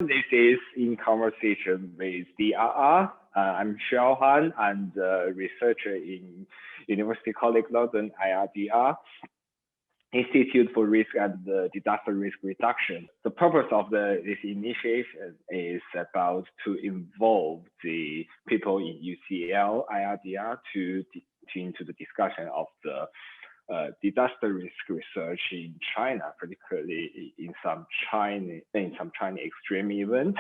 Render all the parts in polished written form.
This is In Conversation with DRR. I'm Xiaohan and researcher in University College London IRDR, Institute for Risk and Disaster Risk Reduction. The purpose of this initiative is about to involve the people in UCL IRDR into the discussion of the disaster risk research in China, particularly in some China extreme event.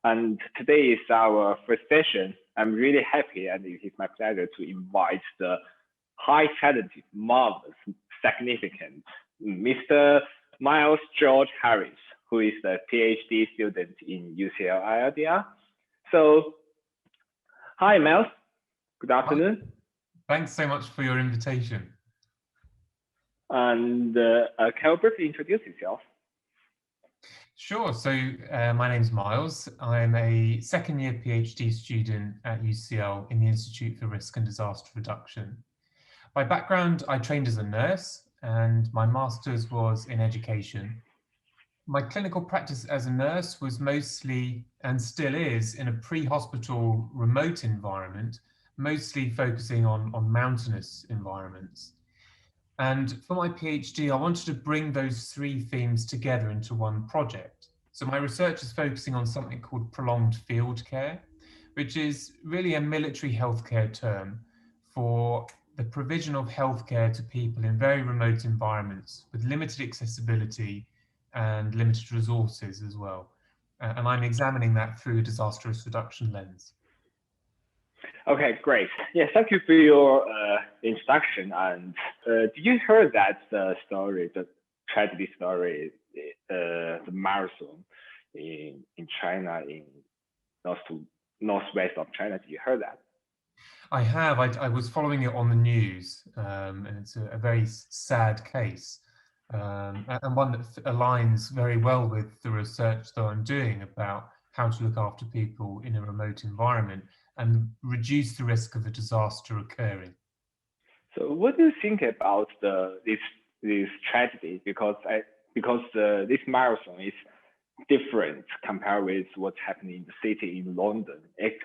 And today is our first session. I'm really happy, and it is my pleasure to invite the high talented, marvelous, significant Mr. Miles George Harris, who is a PhD student in UCL IRDR. So, hi, Miles. Good afternoon. Thanks so much for your invitation. And can you briefly introduce yourself? Sure. So my name's Miles. I'm a second-year PhD student at UCL in the Institute for Risk and Disaster Reduction. By background, I trained as a nurse, and my master's was in education. My clinical practice as a nurse was mostly, and still is, in a pre-hospital remote environment, mostly focusing on mountainous environments. And for my PhD, I wanted to bring those three themes together into one project. So my research is focusing on something called prolonged field care, which is really a military healthcare term for the provision of healthcare to people in very remote environments with limited accessibility and limited resources as well. And I'm examining that through a disaster risk reduction lens. Okay, great. Yeah, thank you for your introduction. And did you hear that story, the tragedy story, the marathon in China, in northwest of China? Did you hear that? I have. I was following it on the news, and it's a very sad case, and one that aligns very well with the research that I'm doing about how to look after people in a remote environment and reduce the risk of a disaster occurring. So, what do you think about this tragedy? Because this marathon is different compared with what's happening in the city in London. It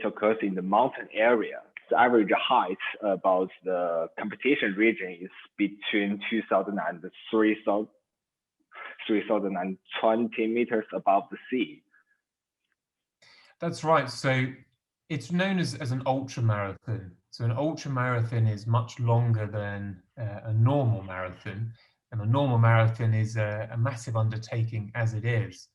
occurs in the mountain area. The average height about the competition region is between 2,000 and 3,020 meters above the sea. That's right. So it's known as an ultra marathon. So an ultra marathon is much longer than a normal marathon. And a normal marathon is a massive undertaking as it is.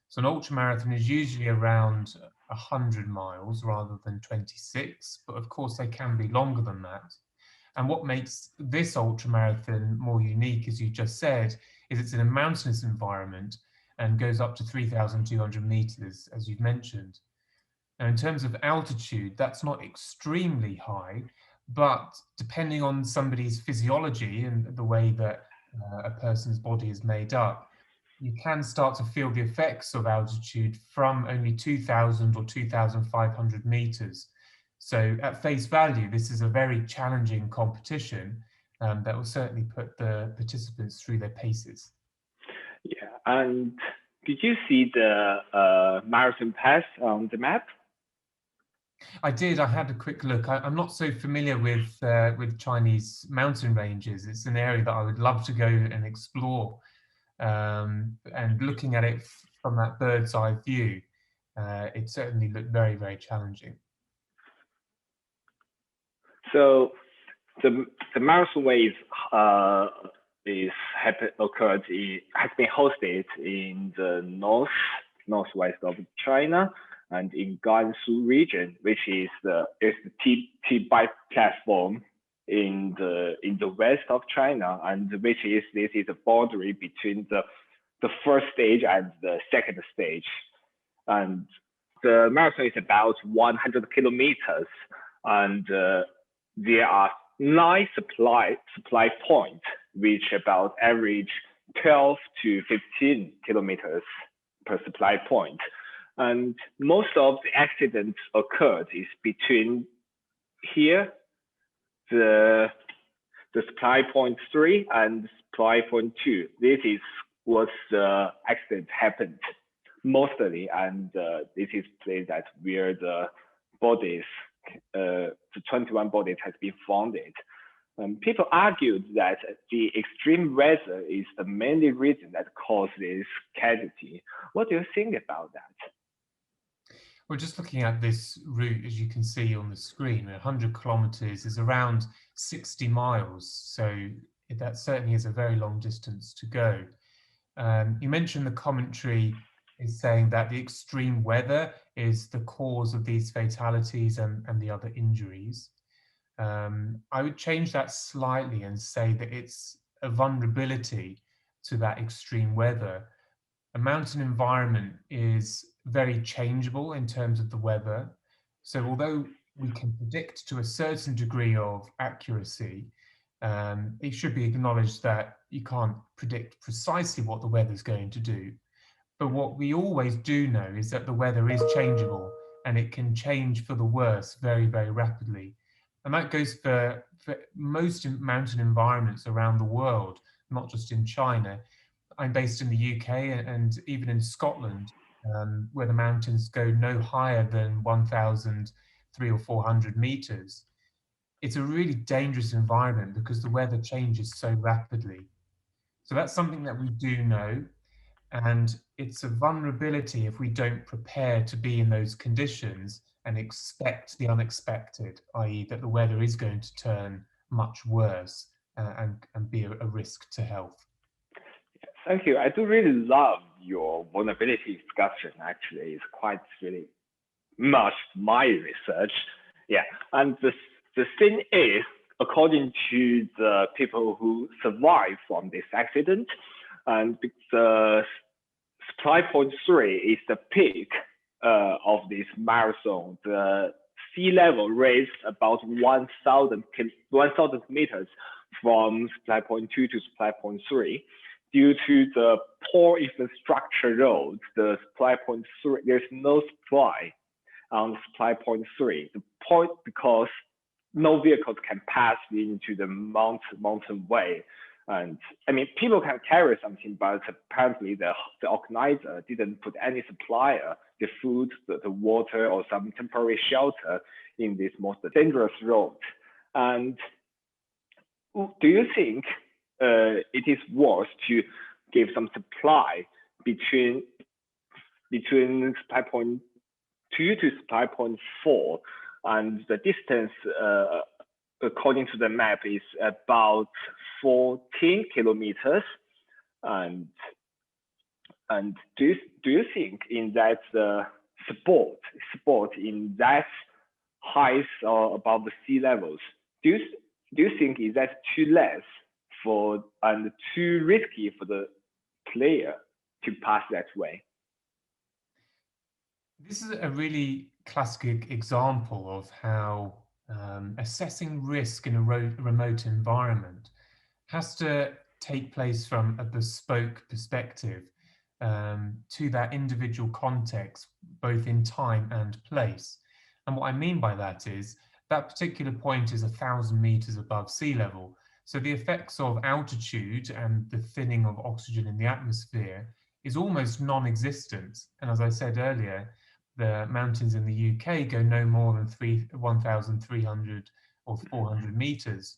So an ultra marathon is usually around 100 miles rather than 26, but of course they can be longer than that. And what makes this ultra marathon more unique, as you just said, is it's in a mountainous environment and goes up to 3,200 meters, as you've mentioned. Now, in terms of altitude, that's not extremely high, but depending on somebody's physiology and the way that a person's body is made up, you can start to feel the effects of altitude from only 2,000 or 2,500 meters. So at face value, this is a very challenging competition that will certainly put the participants through their paces. Yeah, and did you see the marathon pass on the map? I did. I had a quick look. I'm not so familiar with Chinese mountain ranges. It's an area that I would love to go and explore. And looking at it from that bird's eye view, it certainly looked very, very challenging. So the marathon wave has been hosted in the northwest of China and in Gansu region, which is the T-bike platform in the west of China, and this is a boundary between the first stage and the second stage. And the marathon is about 100 kilometers, and there are 9 supply points, which about average 12 to 15 kilometers per supply point. And most of the accidents occurred is between here, the supply point 3 and supply point 2. This is was the accident happened mostly, and this is place that where the bodies, the 21 bodies has been found. People argued that the extreme weather is the main reason that caused this casualty. What do you think about that? Well, just looking at this route, as you can see on the screen, 100 kilometers is around 60 miles. So that certainly is a very long distance to go. You mentioned the commentary is saying that the extreme weather is the cause of these fatalities and the other injuries. I would change that slightly and say that it's a vulnerability to that extreme weather. A mountain environment is very changeable in terms of the weather. So although we can predict to a certain degree of accuracy, it should be acknowledged that you can't predict precisely what the weather's going to do. But what we always do know is that the weather is changeable and it can change for the worse very, very rapidly. And that goes for most mountain environments around the world, not just in China. I'm based in the UK and even in Scotland, where the mountains go no higher than 1,300 or 400 meters. It's a really dangerous environment because the weather changes so rapidly. So that's something that we do know. And it's a vulnerability if we don't prepare to be in those conditions and expect the unexpected, i.e., that the weather is going to turn much worse and be a risk to health. Thank you. I do really love your vulnerability discussion. Actually, it's quite really much my research. Yeah, and the thing is, according to the people who survived from this accident, and the supply point 3 is the peak of this marathon. The sea level raised about 1,000 meters from supply point 2 to supply point 3. Due to the poor infrastructure roads, the supply point 3, there's no supply on supply point 3. The point because no vehicles can pass into the mountain way. And I mean, people can carry something, but apparently the organizer didn't put any supplier, the food, the water, or some temporary shelter in this most dangerous road. And do you think it is worth to give some supply between supply point 2 to supply point 4, and the distance according to the map is about 14 kilometers. And do you think in that sport in that height or above the sea levels, do you think is that too less for and too risky for the player to pass that way? This is a really classic example of how assessing risk in a remote environment has to take place from a bespoke perspective to that individual context, both in time and place. And what I mean by that is that particular point is 1,000 meters above sea level. So the effects of altitude and the thinning of oxygen in the atmosphere is almost non-existent. And as I said earlier, the mountains in the UK go no more than 1,300 or 400 meters.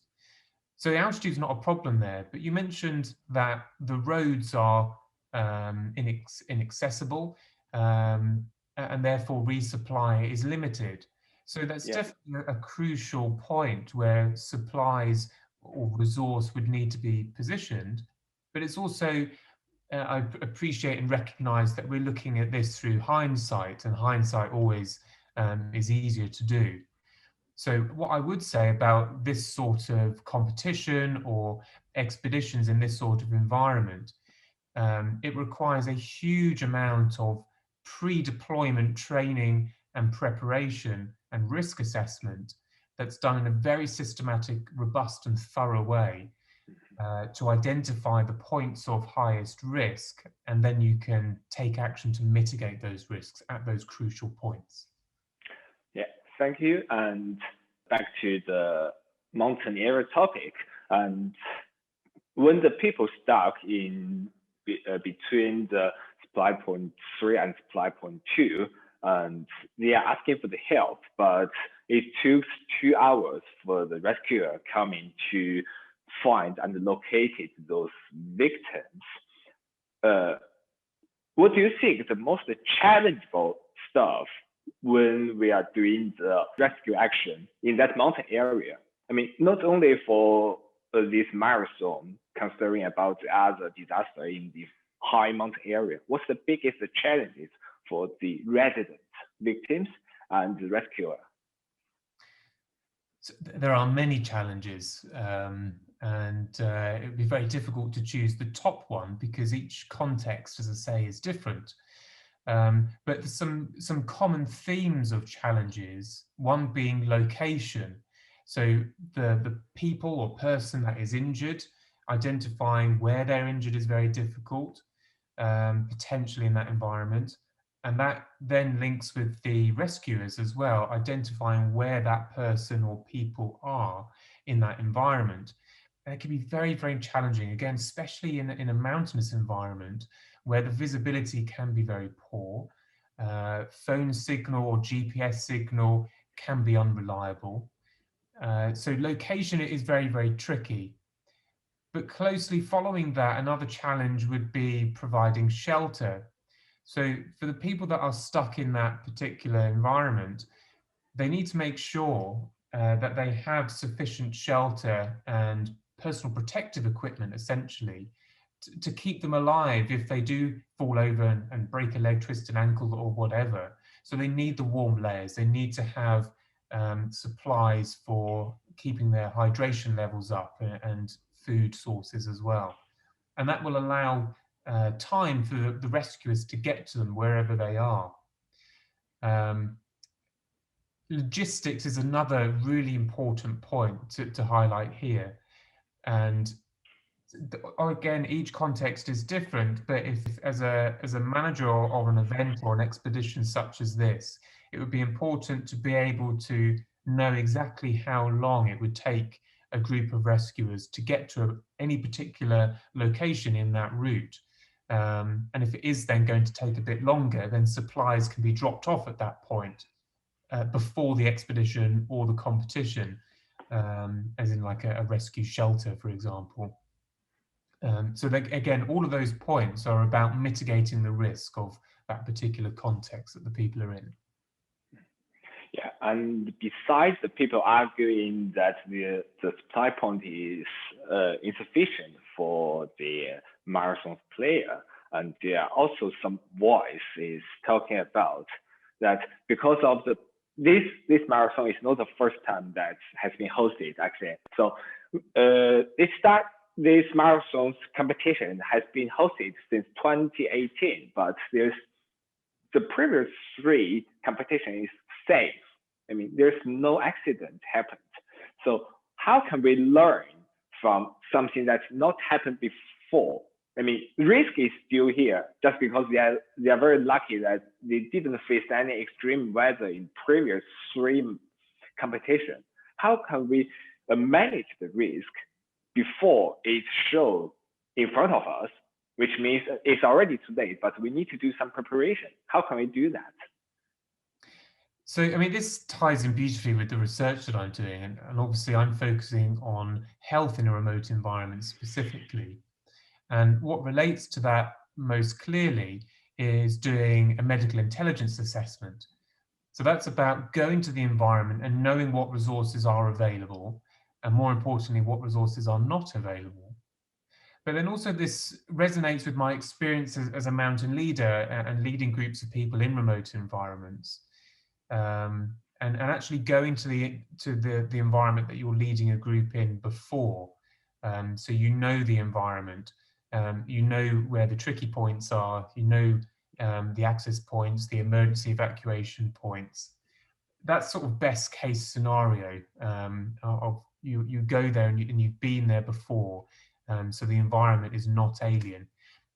So the altitude is not a problem there. But you mentioned that the roads are inaccessible and therefore resupply is limited. So that's definitely a crucial point where supplies or resource would need to be positioned. But it's also I appreciate and recognize that we're looking at this through hindsight, and hindsight always is easier to do. So what I would say about this sort of competition or expeditions in this sort of environment, it requires a huge amount of pre-deployment training and preparation and risk assessment that's done in a very systematic, robust and thorough way. To identify the points of highest risk, and then you can take action to mitigate those risks at those crucial points. Yeah, thank you. And back to the mountaineer topic. And when the people stuck in between the supply point 3 and supply point 2, and they are asking for the help, but it took 2 hours for the rescuer coming to find and locate those victims. What do you think the most challengeable stuff when we are doing the rescue action in that mountain area? I mean, not only for this marathon, considering about the other disaster in the high mountain area, what's the biggest challenges for the resident victims and the rescuer? So there are many challenges, and it would be very difficult to choose the top one because each context, as I say, is different. But there's some common themes of challenges, one being location. So the people or person that is injured, identifying where they're injured is very difficult, potentially in that environment. And that then links with the rescuers as well, identifying where that person or people are in that environment. And it can be very, very challenging, again, especially in a mountainous environment where the visibility can be very poor. Phone signal or GPS signal can be unreliable. So location is very, very tricky. But closely following that, another challenge would be providing shelter. So for the people that are stuck in that particular environment, they need to make sure that they have sufficient shelter and personal protective equipment, essentially, to keep them alive if they do fall over and break a leg, twist an ankle or whatever. So they need the warm layers. They need to have supplies for keeping their hydration levels up and food sources as well. And that will allow time for the rescuers to get to them wherever they are. Logistics is another really important point to highlight here. And again, each context is different, but if as a manager of an event or an expedition such as this, it would be important to be able to know exactly how long it would take a group of rescuers to get to any particular location in that route. And if it is then going to take a bit longer, then supplies can be dropped off at that point before the expedition or the competition, as in like a rescue shelter, for example. So again, all of those points are about mitigating the risk of that particular context that the people are in. Yeah, and besides the people arguing that the supply point is insufficient for the marathon player, and there are also some voices talking about that because of this marathon is not the first time that has been hosted actually. So this marathon competition has been hosted since 2018, but the previous 3 competition is safe. I mean, there's no accident happened. So how can we learn from something that's not happened before? I mean, risk is still here just because they are very lucky that they didn't face any extreme weather in previous 3 competitions. How can we manage the risk before it shows in front of us, which means it's already too late, but we need to do some preparation. How can we do that? So, I mean, this ties in beautifully with the research that I'm doing, and obviously I'm focusing on health in a remote environment specifically. And what relates to that most clearly is doing a medical intelligence assessment. So that's about going to the environment and knowing what resources are available, and more importantly, what resources are not available. But then also this resonates with my experience as a mountain leader and leading groups of people in remote environments. And actually going to the environment that you're leading a group in before. So you know the environment, you know where the tricky points are, you know the access points, the emergency evacuation points. That's sort of best case scenario of you go there and you've been there before, so the environment is not alien.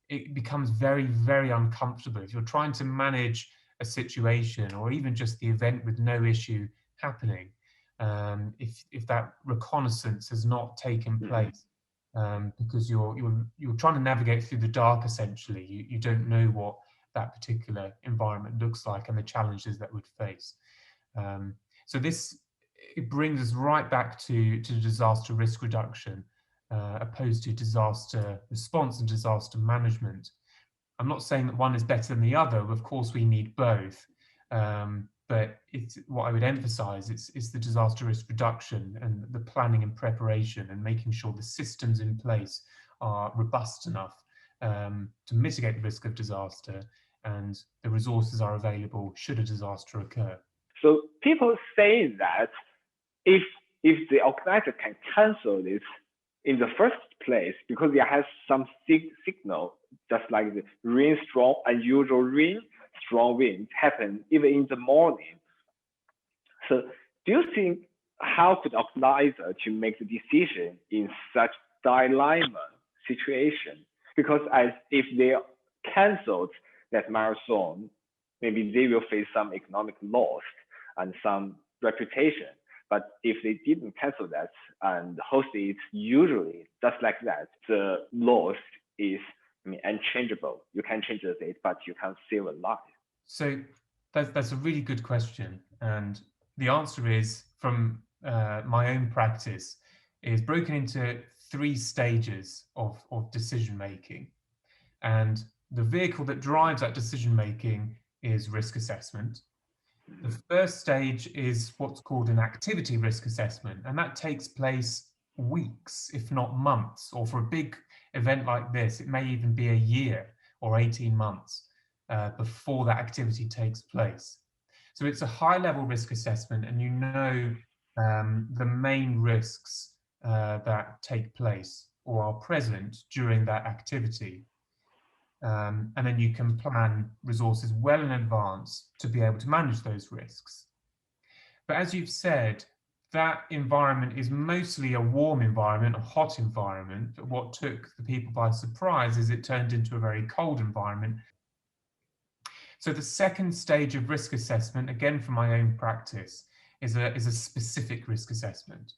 It becomes very, very uncomfortable if you're trying to manage a situation or even just the event with no issue happening. If that reconnaissance has not taken place, because you're trying to navigate through the dark. Essentially, you don't know what that particular environment looks like and the challenges that would face. So it brings us right back to disaster risk reduction, opposed to disaster response and disaster management. I'm not saying that one is better than the other. Of course, we need both. But what I would emphasize is the disaster risk reduction and the planning and preparation and making sure the systems in place are robust enough to mitigate the risk of disaster, and the resources are available should a disaster occur. So people say that if the organizer can cancel this in the first place because it has some signal, just like the unusual rain, strong wind happen even in the morning. So do you think how could organizer to make the decision in such dilemma situation? Because if they canceled that marathon, maybe they will face some economic loss and some reputation. But if they didn't cancel that and host it usually just like that, the loss is unchangeable. You can change the date, but you can't save a life. So that's a really good question. And the answer is, from my own practice, is broken into 3 stages of decision making. And the vehicle that drives that decision making is risk assessment. The first stage is what's called an activity risk assessment, and that takes place weeks, if not months, or for a big event like this, it may even be a year or 18 months before that activity takes place. So it's a high-level risk assessment, and you know the main risks that take place or are present during that activity. And then you can plan resources well in advance to be able to manage those risks. But as you've said, that environment is mostly a warm environment, a hot environment. But what took the people by surprise is it turned into a very cold environment. So the second stage of risk assessment, again from my own practice, is a specific risk assessment.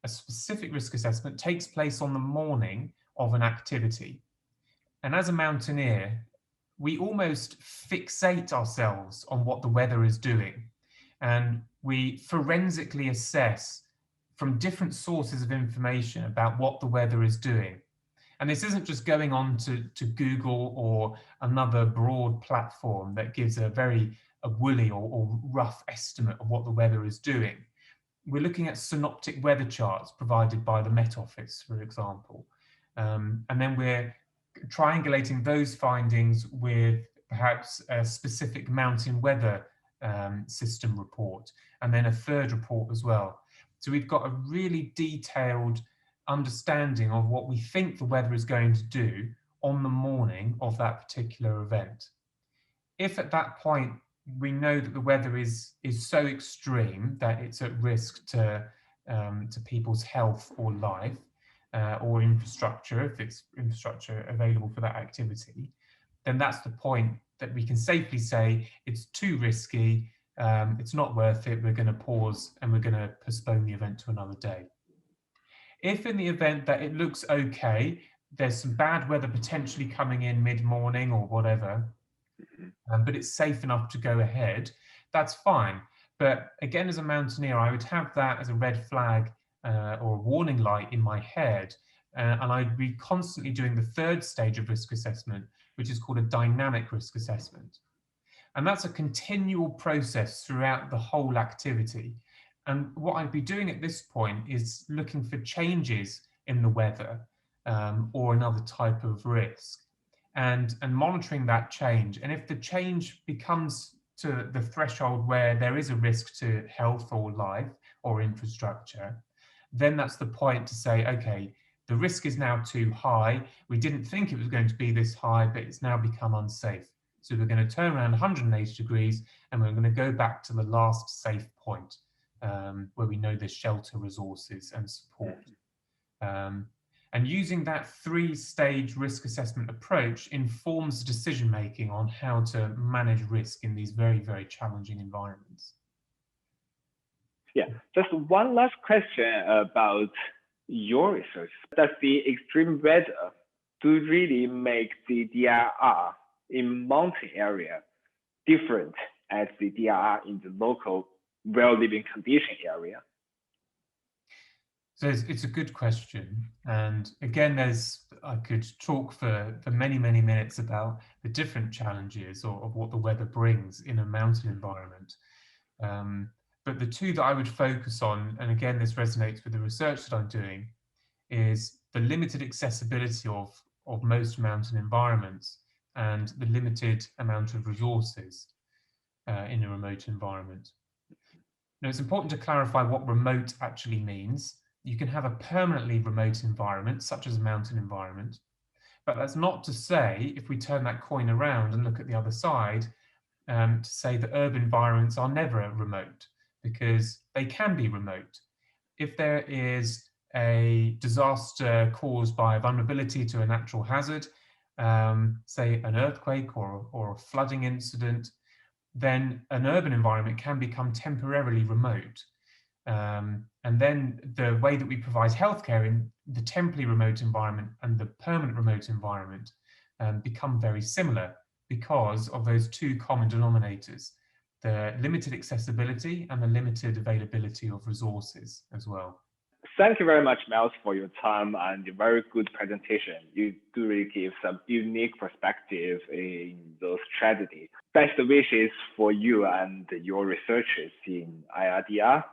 A specific risk assessment takes place on the morning of an activity. And as a mountaineer, we almost fixate ourselves on what the weather is doing. And we forensically assess from different sources of information about what the weather is doing. And this isn't just going on to Google or another broad platform that gives a very woolly or rough estimate of what the weather is doing. We're looking at synoptic weather charts provided by the Met Office, for example. And then we're triangulating those findings with perhaps a specific mountain weather system report, and then a third report as well. So we've got a really detailed understanding of what we think the weather is going to do on the morning of that particular event. If at that point we know that the weather is so extreme that it's at risk to people's health or life, or infrastructure, if it's infrastructure available for that activity, then that's the point that we can safely say it's too risky, it's not worth it, we're going to pause and we're going to postpone the event to another day. If in the event that it looks okay, there's some bad weather potentially coming in mid-morning or whatever, but it's safe enough to go ahead, that's fine. But again, as a mountaineer, I would have that as a red flag or a warning light in my head, and I'd be constantly doing the third stage of risk assessment, which is called a dynamic risk assessment. And that's a continual process throughout the whole activity. And what I'd be doing at this point is looking for changes in the weather or another type of risk, and monitoring that change. And if the change becomes to the threshold where there is a risk to health or life or infrastructure, then that's the point to say, okay, the risk is now too high. We didn't think it was going to be this high, but it's now become unsafe. So we're going to turn around 180 degrees and we're going to go back to the last safe point where we know there's shelter, resources and support. And using that 3-stage risk assessment approach informs decision-making on how to manage risk in these very, very challenging environments. Yeah, just one last question about your research? Does the extreme weather do really make the DRR in mountain area different as the DRR in the local well-living condition area? So it's a good question. And again, I could talk for many, many minutes about the different challenges of what the weather brings in a mountain environment. But the two that I would focus on, and again, this resonates with the research that I'm doing, is the limited accessibility of most mountain environments and the limited amount of resources in a remote environment. Now, it's important to clarify what remote actually means. You can have a permanently remote environment, such as a mountain environment, but that's not to say, if we turn that coin around and look at the other side, to say that urban environments are never remote, because they can be remote. If there is a disaster caused by a vulnerability to a natural hazard, say an earthquake or a flooding incident, then an urban environment can become temporarily remote. And then the way that we provide healthcare in the temporary remote environment and the permanent remote environment become very similar because of those two common denominators, the limited accessibility and the limited availability of resources as well. Thank you very much, Miles, for your time and your very good presentation. You do really give some unique perspective in those tragedies. Best wishes for you and your researchers in IRDR.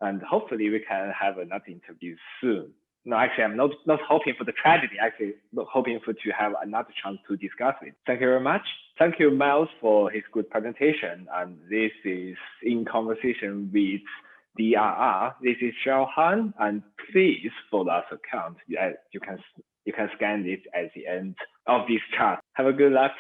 And hopefully we can have another interview soon. No, actually, I'm not hoping for the tragedy. Actually, hoping to have another chance to discuss it. Thank you very much. Thank you, Miles, for his good presentation. And this is In Conversation with DRR. This is Xiao Han, and please follow us account. You can scan it at the end of this chat. Have a good luck.